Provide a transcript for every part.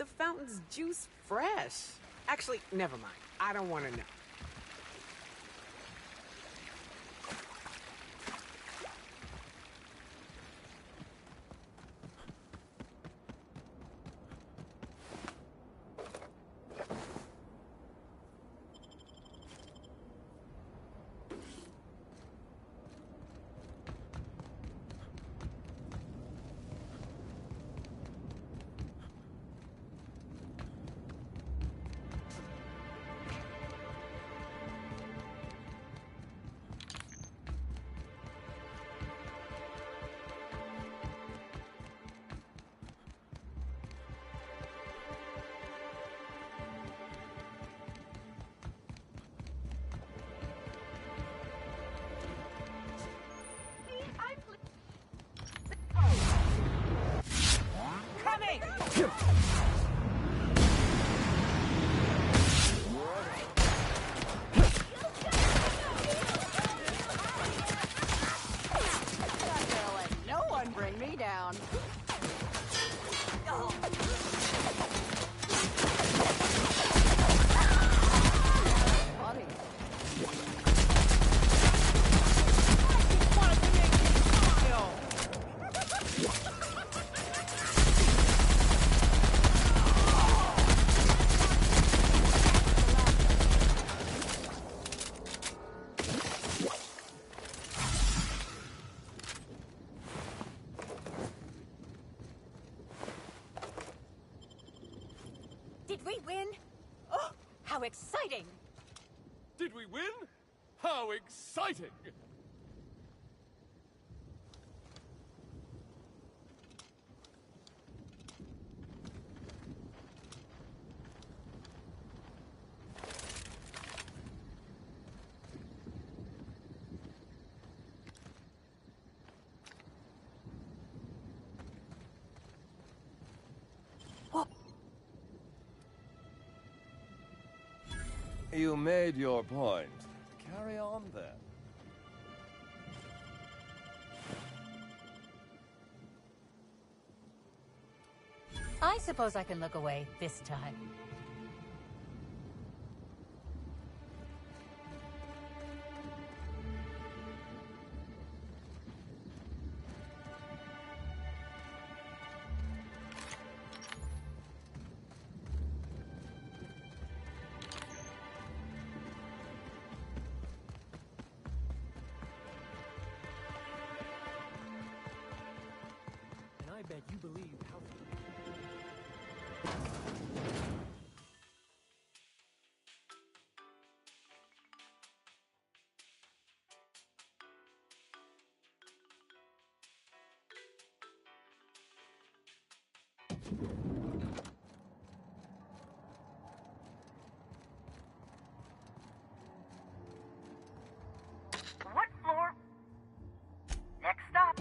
the fountain's juice fresh. Actually, never mind. I don't want to know. Did we win? Oh, how exciting! Did we win? How exciting! You made your point. Carry on, then. I suppose I can look away this time. I bet you believe how... What floor? Next stop.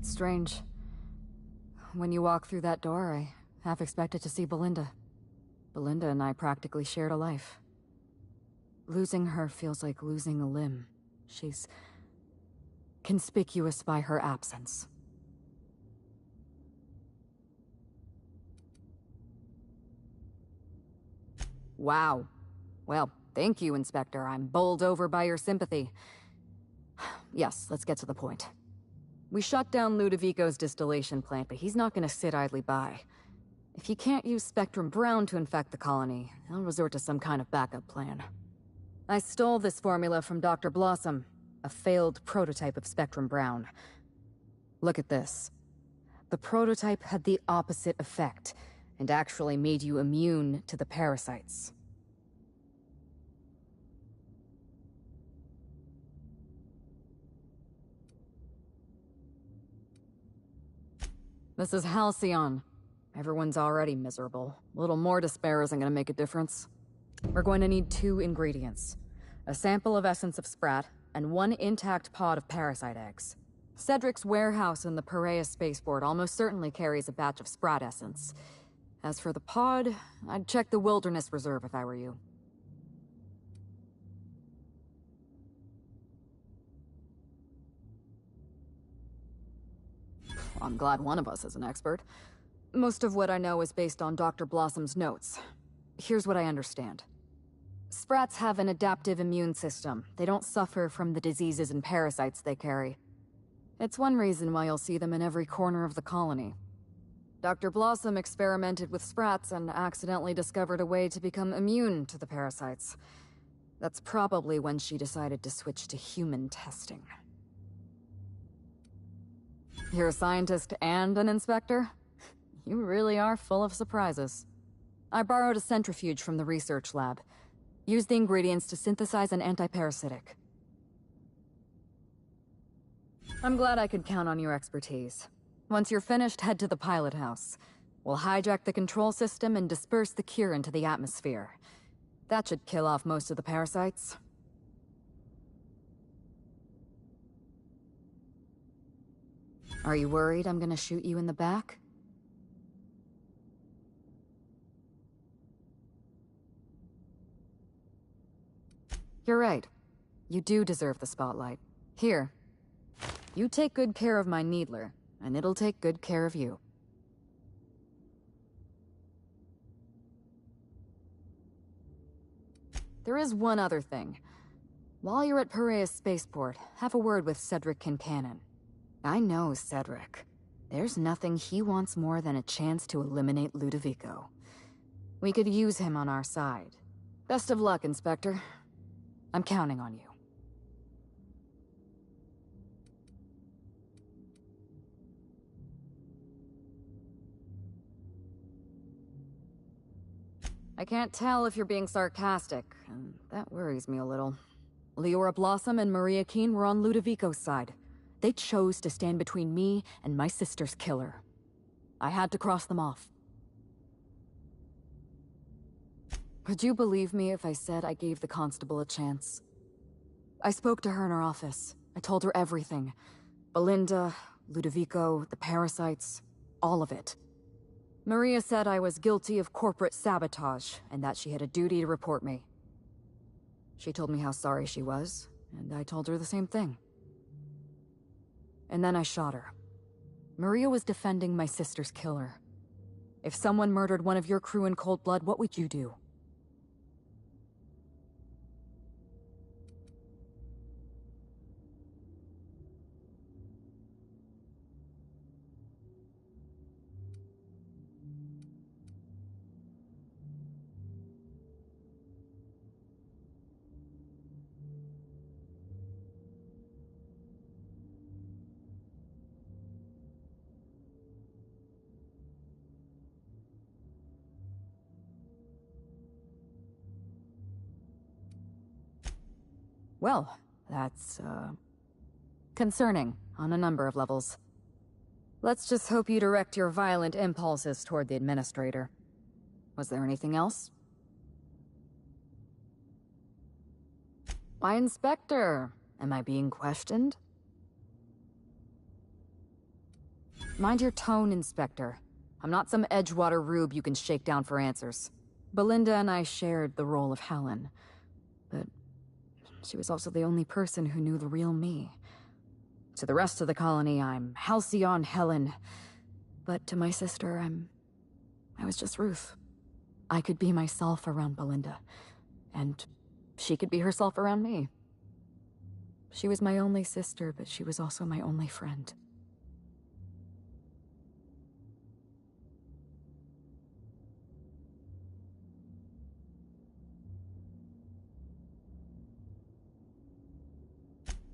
It's strange. When you walk through that door, I half expected to see Belinda. Belinda and I practically shared a life. Losing her feels like losing a limb. She's conspicuous by her absence. Wow. Well, thank you, Inspector. I'm bowled over by your sympathy. Yes, let's get to the point. We shut down Ludovico's distillation plant, but he's not gonna sit idly by. If he can't use Spectrum Brown to infect the colony, he'll resort to some kind of backup plan. I stole this formula from Dr. Blossom, a failed prototype of Spectrum Brown. Look at this. The prototype had the opposite effect, and actually made you immune to the parasites. This is Halcyon. Everyone's already miserable. A little more despair isn't gonna make a difference. We're going to need 2 ingredients. A sample of essence of Sprat, and 1 intact pod of parasite eggs. Cedric's warehouse in the Piraeus spaceport almost certainly carries a batch of Sprat essence. As for the pod, I'd check the Wilderness Reserve if I were you. I'm glad one of us is an expert. Most of what I know is based on Dr. Blossom's notes. Here's what I understand. Sprats have an adaptive immune system. They don't suffer from the diseases and parasites they carry. It's one reason why you'll see them in every corner of the colony. Dr. Blossom experimented with Sprats and accidentally discovered a way to become immune to the parasites. That's probably when she decided to switch to human testing. You're a scientist and an inspector? You really are full of surprises. I borrowed a centrifuge from the research lab. Used the ingredients to synthesize an antiparasitic. I'm glad I could count on your expertise. Once you're finished, head to the pilot house. We'll hijack the control system and disperse the cure into the atmosphere. That should kill off most of the parasites. Are you worried I'm gonna shoot you in the back? You're right. You do deserve the spotlight. Here. You take good care of my Needler, and it'll take good care of you. There is one other thing. While you're at Piraeus Spaceport, have a word with Cedric Kincannon. I know Cedric. There's nothing he wants more than a chance to eliminate Ludovico. We could use him on our side. Best of luck, Inspector. I'm counting on you. I can't tell if you're being sarcastic, and that worries me a little. Leora Blossom and Maria Keene were on Ludovico's side. They chose to stand between me and my sister's killer. I had to cross them off. Would you believe me if I said I gave the constable a chance? I spoke to her in her office. I told her everything. Belinda, Ludovico, the parasites, all of it. Maria said I was guilty of corporate sabotage, and that she had a duty to report me. She told me how sorry she was, and I told her the same thing. And then I shot her. Maria was defending my sister's killer. If someone murdered one of your crew in cold blood, what would you do? Well, that's, concerning on a number of levels. Let's just hope you direct your violent impulses toward the Administrator. Was there anything else? Why, Inspector? Am I being questioned? Mind your tone, Inspector. I'm not some Edgewater rube you can shake down for answers. Belinda and I shared the role of Helen, but she was also the only person who knew the real me. To the rest of the colony, I'm Halcyon Helen, but to my sister, I was just Ruth. I could be myself around Belinda, and she could be herself around me. She was my only sister, but she was also my only friend.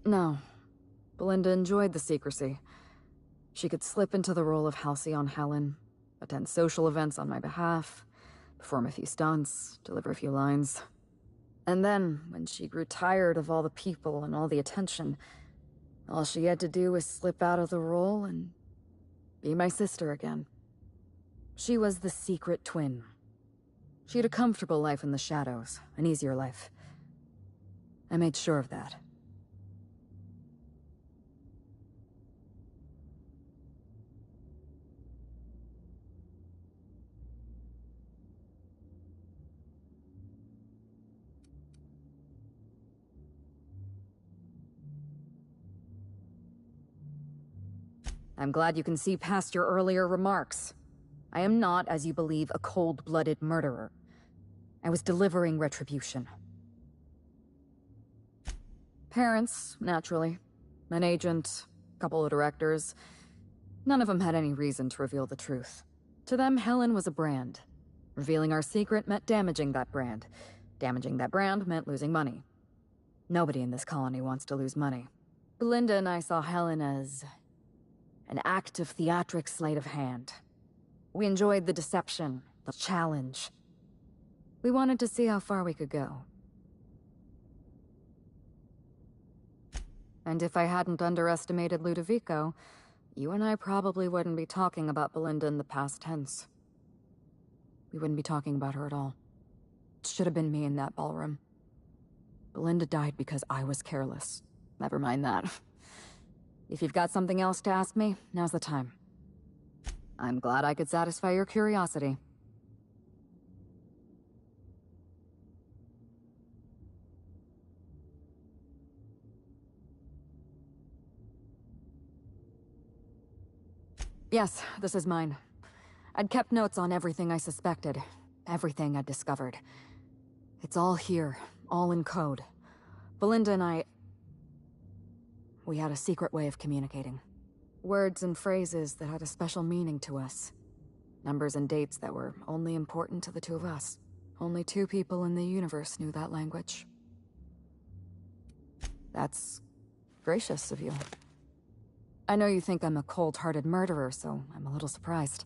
No. Belinda enjoyed the secrecy. She could slip into the role of Halcyon Helen, attend social events on my behalf, perform a few stunts, deliver a few lines. And then, when she grew tired of all the people and all the attention, all she had to do was slip out of the role and be my sister again. She was the secret twin. She had a comfortable life in the shadows, an easier life. I made sure of that. I'm glad you can see past your earlier remarks. I am not, as you believe, a cold-blooded murderer. I was delivering retribution. Parents, naturally. An agent, a couple of directors. None of them had any reason to reveal the truth. To them, Helen was a brand. Revealing our secret meant damaging that brand. Damaging that brand meant losing money. Nobody in this colony wants to lose money. Belinda and I saw Helen as an act of theatric sleight of hand. We enjoyed the deception, the challenge. We wanted to see how far we could go. And if I hadn't underestimated Ludovico, you and I probably wouldn't be talking about Belinda in the past tense. We wouldn't be talking about her at all. It should have been me in that ballroom. Belinda died because I was careless. Never mind that. If you've got something else to ask me, now's the time. I'm glad I could satisfy your curiosity. Yes, this is mine. I'd kept notes on everything I suspected, everything I'd discovered. It's all here, all in code. Belinda and we had a secret way of communicating. Words and phrases that had a special meaning to us. Numbers and dates that were only important to the two of us. Only two people in the universe knew that language. That's gracious of you. I know you think I'm a cold-hearted murderer, so I'm a little surprised.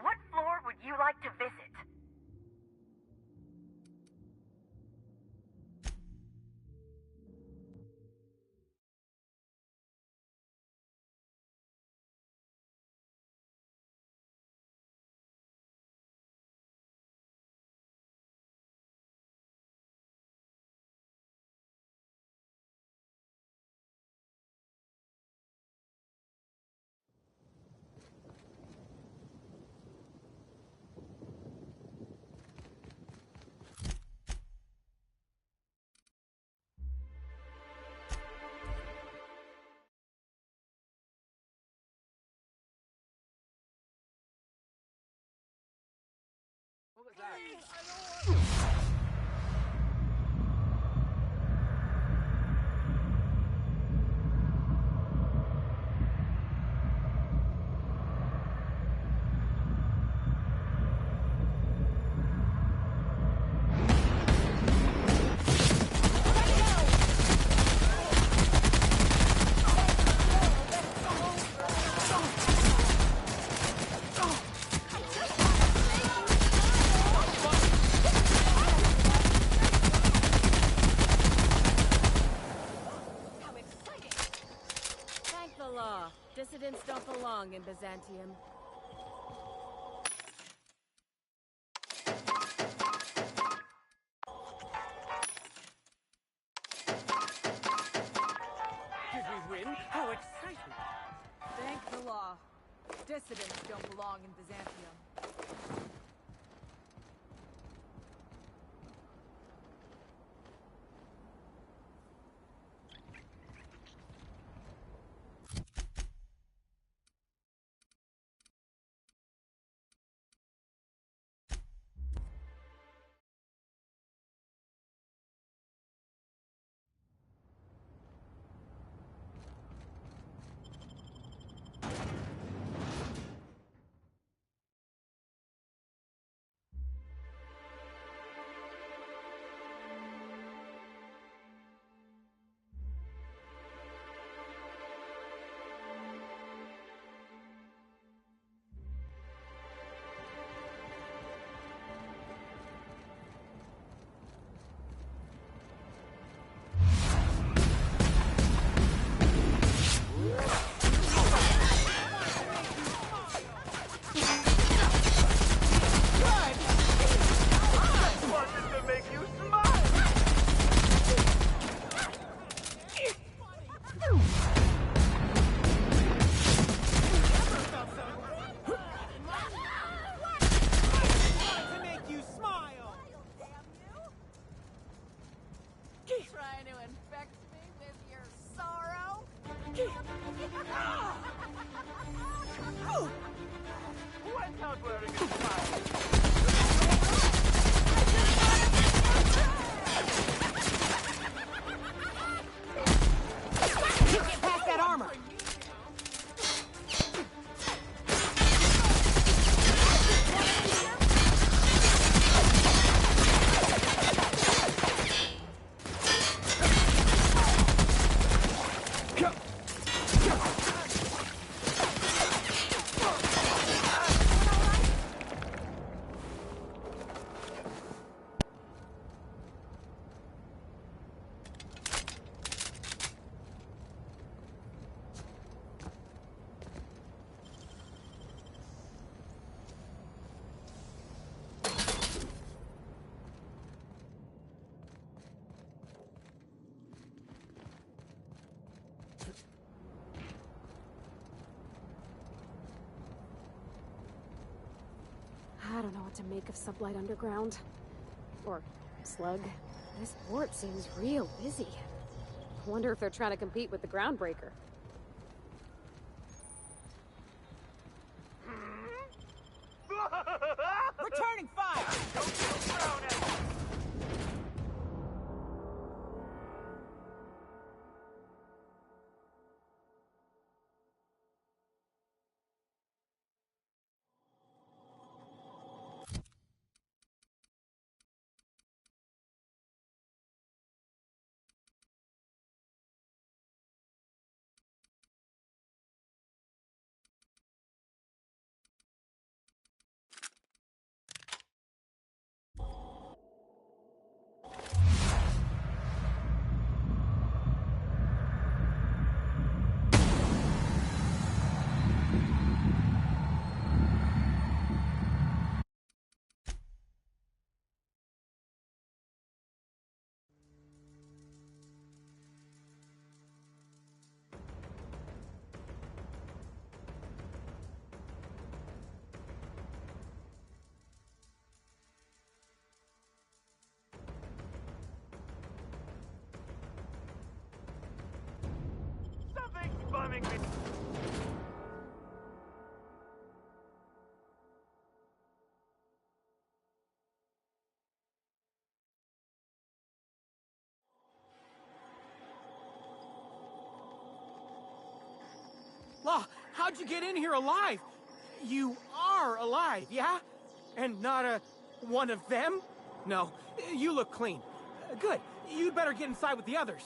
What floor would you like to visit? What was that? Thank the law. Dissidents don't belong in Byzantium. win? How exciting! Thank the law. Dissidents don't belong in Byzantium. Trying to infect me with your sorrow? What's not wearing a smile? Get past that armor! I don't know what to make of Sublight Underground. Or Slug. This port seems real busy. I wonder if they're trying to compete with the Groundbreaker. Returning fire! Something's bumming me. Law, how'd you get in here alive? You are alive, yeah? And not one of them? No, you look clean. Good. You'd better get inside with the others.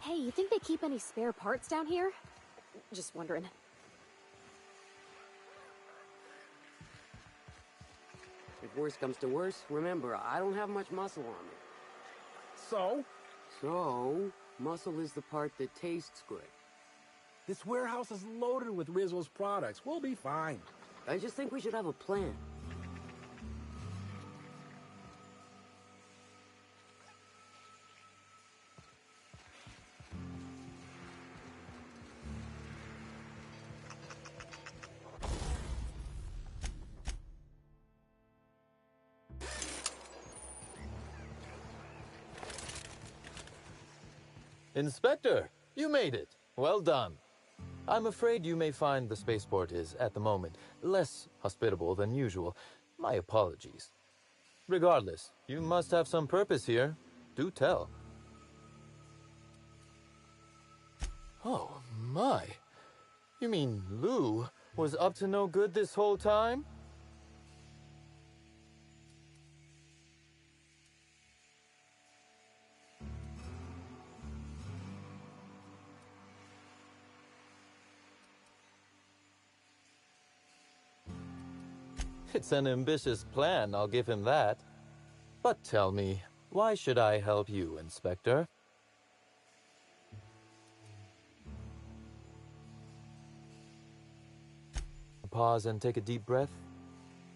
Hey, you think they keep any spare parts down here? Just wondering. If worse comes to worse, remember, I don't have much muscle on me. So? So, muscle is the part that tastes good. This warehouse is loaded with Rizzo's products. We'll be fine. I just think we should have a plan. Inspector, you made it. Well done. I'm afraid you may find the spaceport is, at the moment, less hospitable than usual. My apologies. Regardless, you must have some purpose here. Do tell. Oh, my. You mean Lou was up to no good this whole time? It's an ambitious plan, I'll give him that. But tell me, why should I help you, Inspector? Pause and take a deep breath.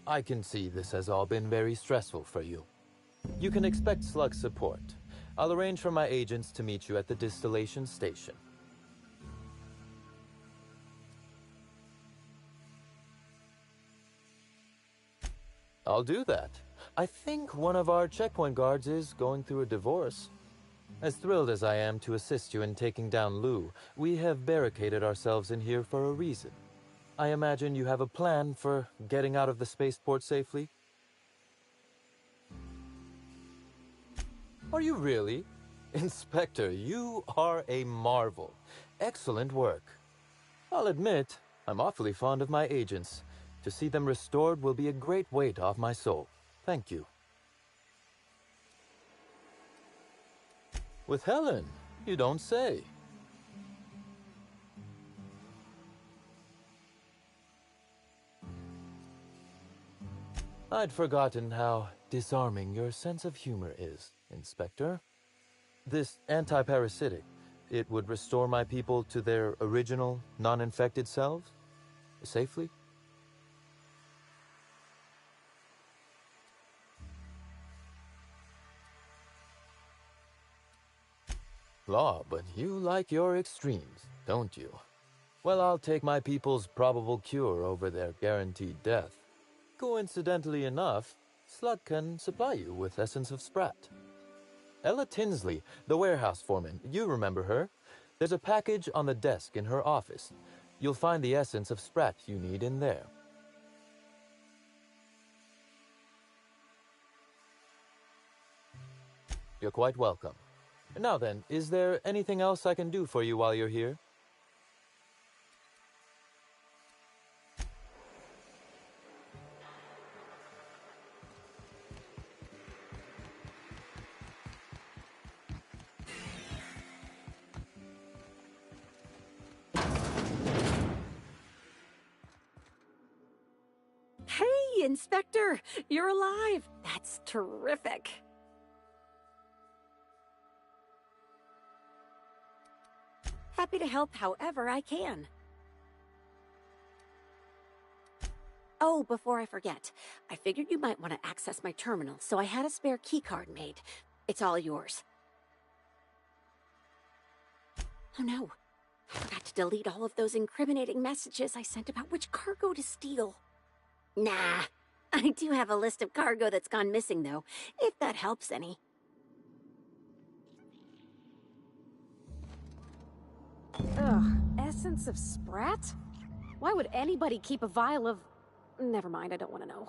I can see this has all been very stressful for you. You can expect Slug support. I'll arrange for my agents to meet you at the distillation station. I'll do that. I think one of our checkpoint guards is going through a divorce. As thrilled as I am to assist you in taking down Lou, we have barricaded ourselves in here for a reason. I imagine you have a plan for getting out of the spaceport safely? Are you really? Inspector, you are a marvel. Excellent work. I'll admit, I'm awfully fond of my agents. To see them restored will be a great weight off my soul. Thank you. With Helen, you don't say. I'd forgotten how disarming your sense of humor is, Inspector. This anti-parasitic, it would restore my people to their original, non-infected selves? Safely? Law, but you like your extremes, don't you? Well, I'll take my people's probable cure over their guaranteed death. Coincidentally enough, Slug can supply you with Essence of Sprat. Ella Tinsley, the warehouse foreman, you remember her? There's a package on the desk in her office. You'll find the Essence of Sprat you need in there. You're quite welcome. Now then, is there anything else I can do for you while you're here? Hey, Inspector! You're alive! That's terrific! Happy to help however I can. Oh, before I forget, I figured you might want to access my terminal, so I had a spare keycard made. It's all yours. Oh no, I forgot to delete all of those incriminating messages I sent about which cargo to steal. Nah, I do have a list of cargo that's gone missing though, if that helps any. Ugh, Essence of Sprat? Why would anybody keep a vial of... Never mind, I don't want to know.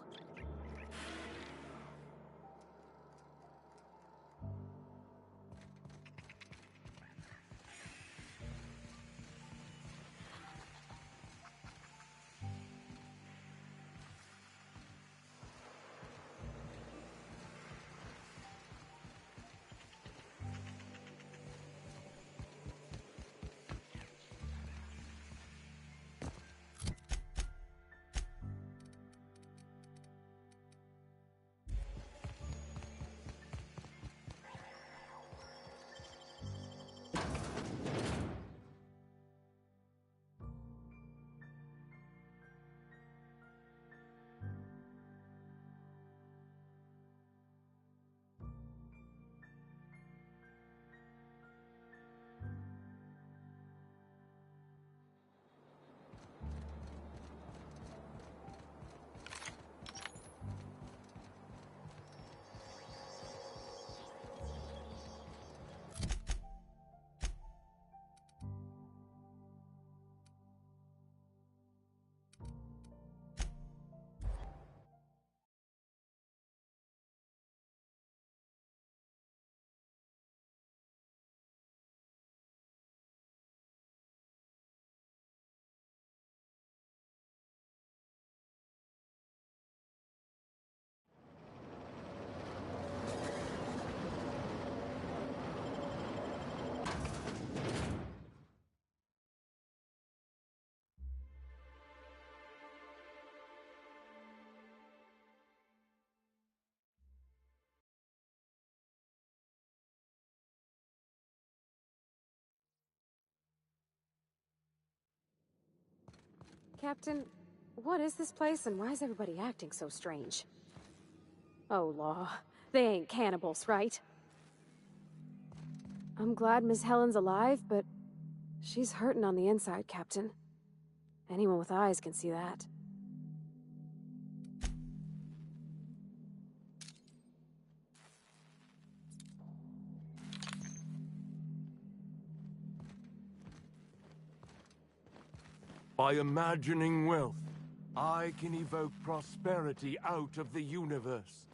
Captain, what is this place and why is everybody acting so strange? Oh, Law. They ain't cannibals, right? I'm glad Miss Helen's alive, but she's hurting on the inside, Captain. Anyone with eyes can see that. By imagining wealth, I can evoke prosperity out of the universe.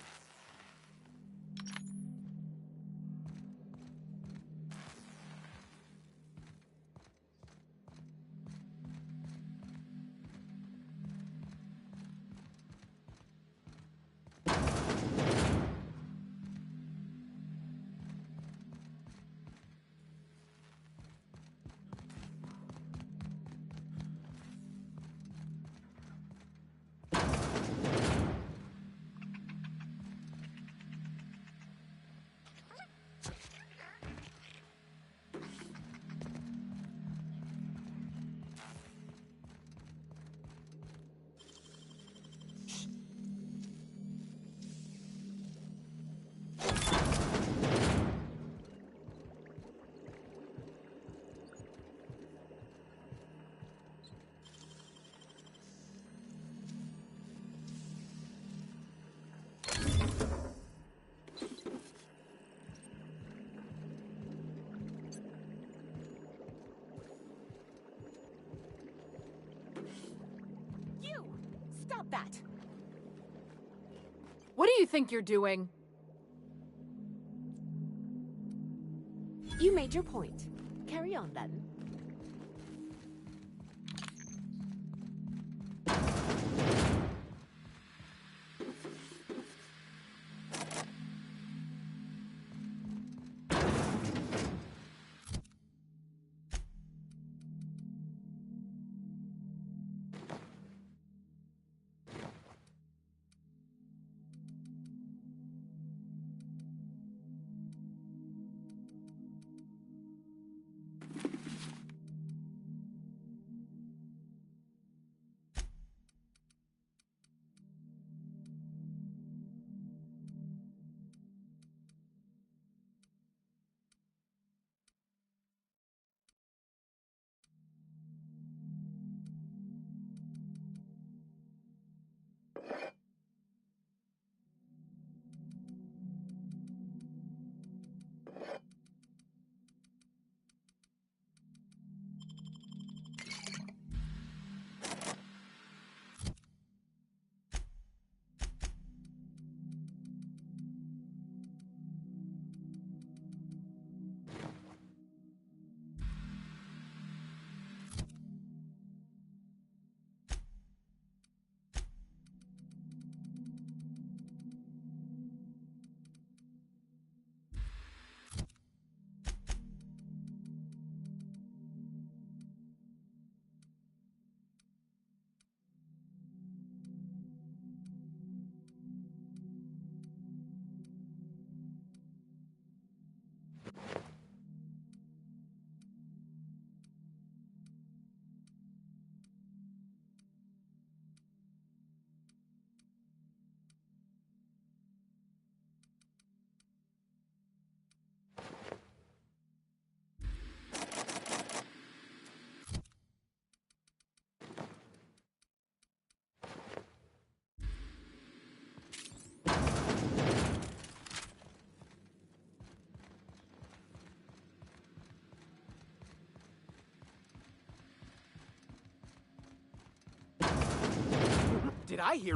Stop that! What do you think you're doing? You made your point. Carry on, then. Did I hear...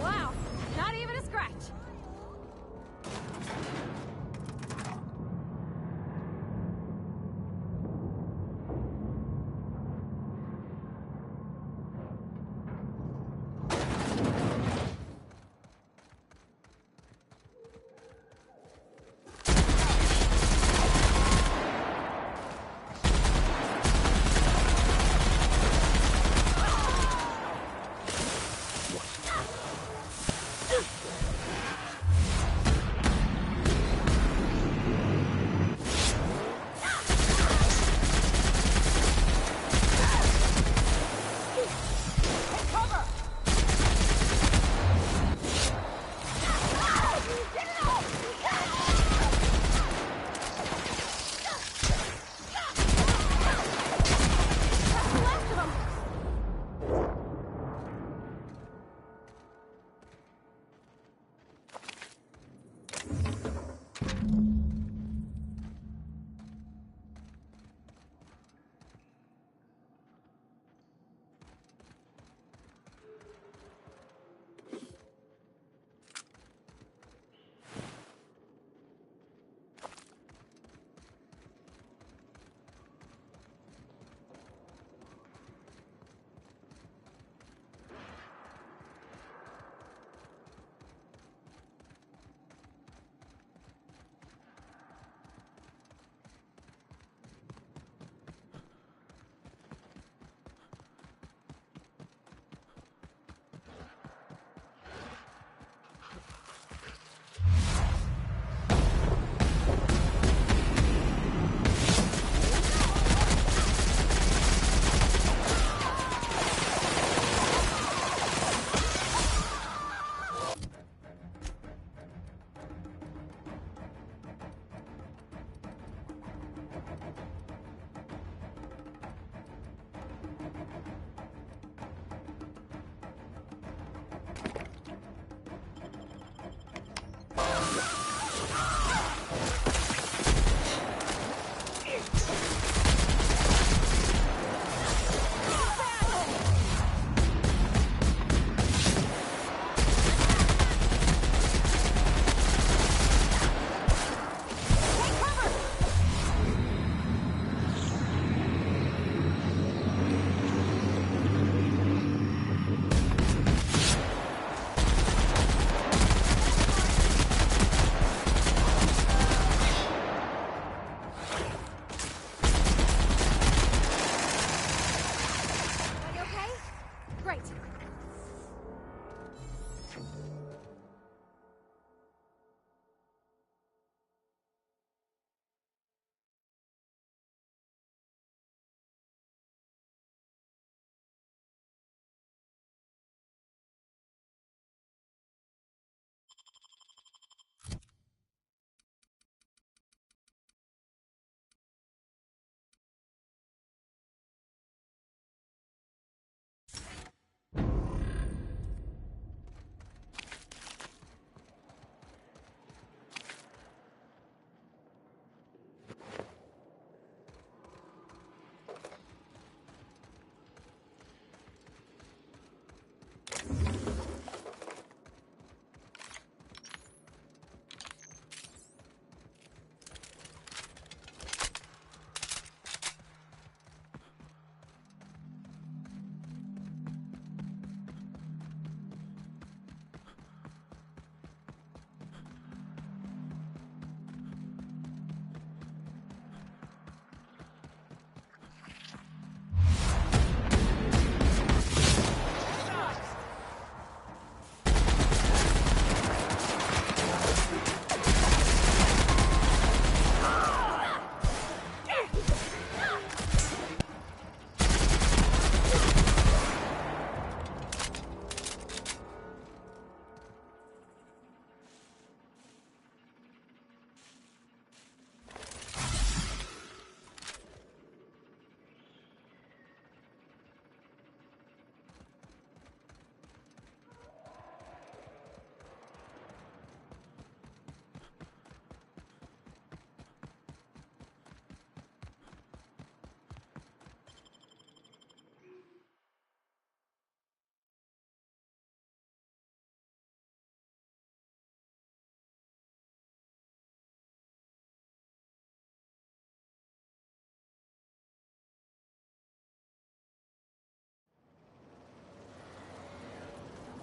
Wow, not even a scratch.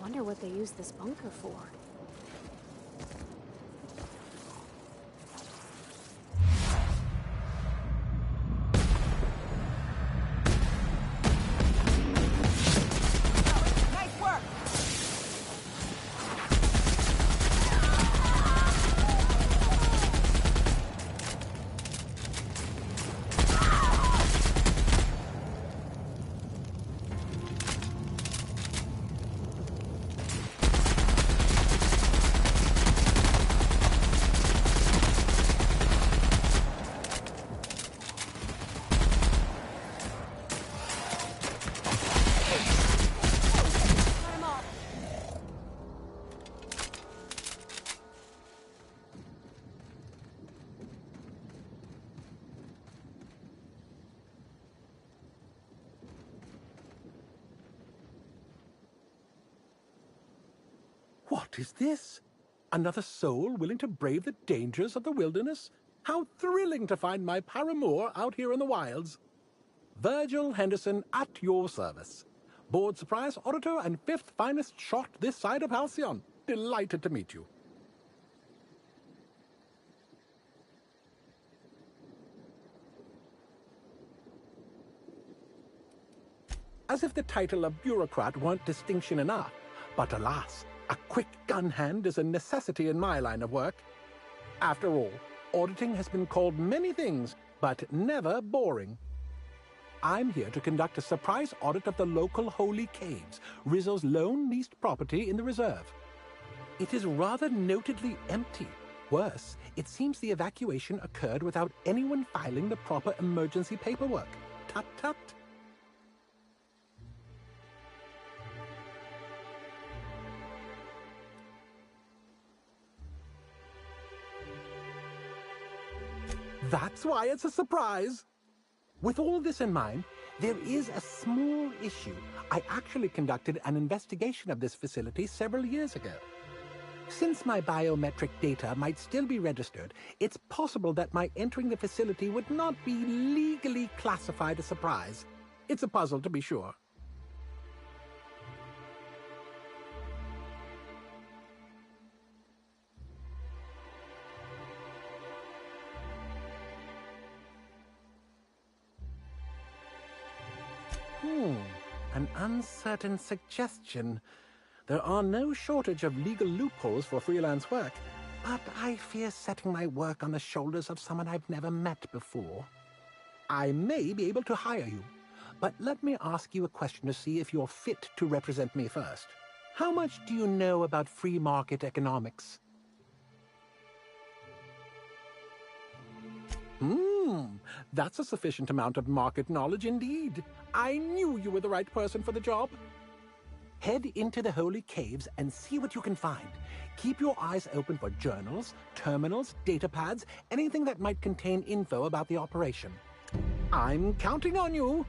Wonder what they use this bunker for. Nice work! What is this? Another soul willing to brave the dangers of the wilderness? How thrilling to find my paramour out here in the wilds. Virgil Henderson at your service. Board surprise auditor and fifth finest shot this side of Halcyon. Delighted to meet you. As if the title of bureaucrat weren't distinction enough. But alas, a quick gun hand is a necessity in my line of work. After all, auditing has been called many things, but never boring. I'm here to conduct a surprise audit of the local Holy Caves, Rizzo's lone leased property in the reserve. It is rather notedly empty. Worse, it seems the evacuation occurred without anyone filing the proper emergency paperwork. Tut-tut. That's why it's a surprise. With all this in mind, there is a small issue. I actually conducted an investigation of this facility several years ago. Since my biometric data might still be registered, it's possible that my entering the facility would not be legally classified a surprise. It's a puzzle, to be sure. An uncertain suggestion. There are no shortage of legal loopholes for freelance work, but I fear setting my work on the shoulders of someone I've never met before. I may be able to hire you, but let me ask you a question to see if you're fit to represent me first. How much do you know about free market economics? That's a sufficient amount of market knowledge indeed. I knew you were the right person for the job. Head into the Holy Caves and see what you can find. Keep your eyes open for journals, terminals, datapads, anything that might contain info about the operation. I'm counting on you.